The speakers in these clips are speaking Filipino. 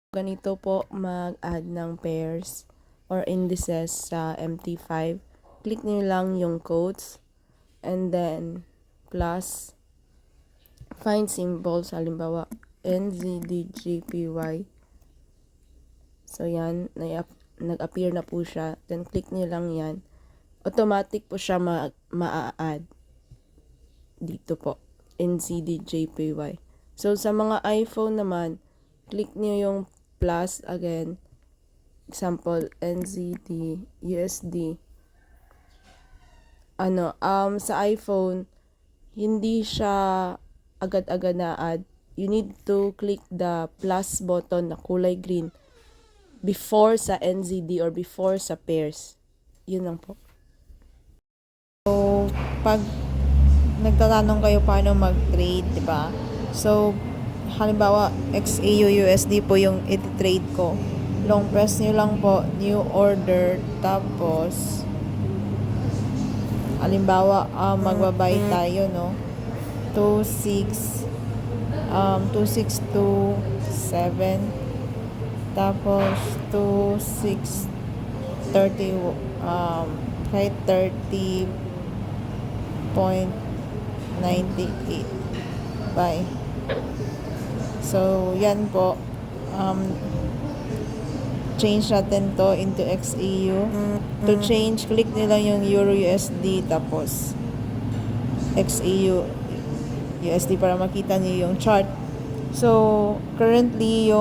Ganito po mag-add ng pairs or indices sa MT5. Click niyo lang yung quotes and then plus find symbols, halimbawa NZDGPY. So yan, nag-appear na po siya. Then click niyo lang yan. Automatic po siya ma-add dito po, NZDJPY. So sa mga iPhone naman, click niyo yung plus again, example NZD USD. Sa iPhone hindi siya agad-agad na add. You need to click the plus button na kulay green before sa NZD or before sa pairs. Yun lang po. So, pag nagtatanong kayo paano mag-trade, di ba? So, halimbawa, XAU USD po yung iti-trade ko. Long press nyo lang po, new order, tapos, halimbawa, magbabay tayo, no? 2627, tapos 2630, kahit 30.98 by. So yan po, change natin to into XAU. To change, click nila yung Euro USD tapos XAU USD para makita niyo yung chart. So currently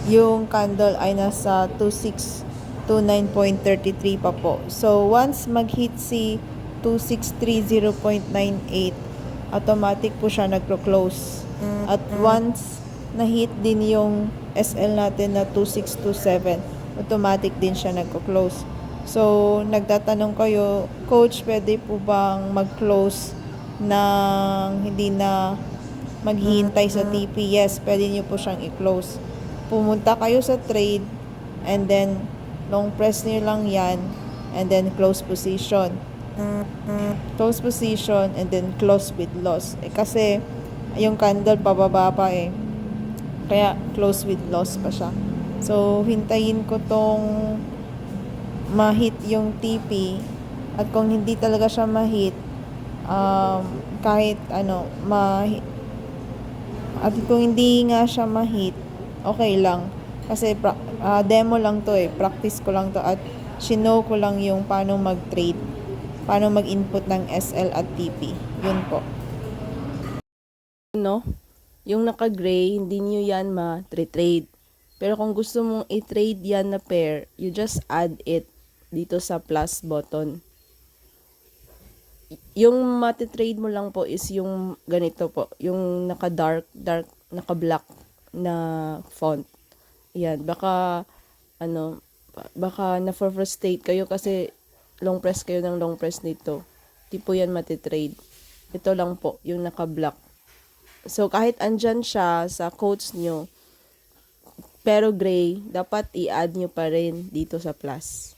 yung candle ay nasa 2629.33 pa po. So once mag-hit si 2630.98, automatic po siya nagro-close. At once na-hit din yung SL natin na 2627, automatic din siya nagro-close. So nagtatanong kayo, Coach, pwede po bang mag-close nang hindi na maghihintay sa TP? Yes, pwede niyo po siyang i-close. Pumunta kayo sa trade and then long press niyo lang yan and then close position. Close position and then close with loss. Kasi yung candle pababa pa eh. Kaya close with loss pa siya. So hintayin ko tong ma-hit yung TP, at kung hindi talaga siya ma-hit, kahit at kung hindi nga siya ma-hit, okay lang. Kasi demo lang to eh. Practice ko lang to at shinow ko lang yung paano mag-trade. Paano mag-input ng SL at TP. Yun po. Yung naka-gray, hindi nyo yan ma-trade. Pero kung gusto mong i-trade yan na pair, you just add it dito sa plus button. Yung mati-trade mo lang po is yung ganito po, yung naka-dark, naka-black na font. Yan, baka na-frustrate kayo kasi long press kayo ng long press nito. Di po yan mati-trade. Ito lang po, yung naka-black. So kahit andyan siya sa quotes nyo, pero gray, dapat i-add nyo pa rin dito sa plus.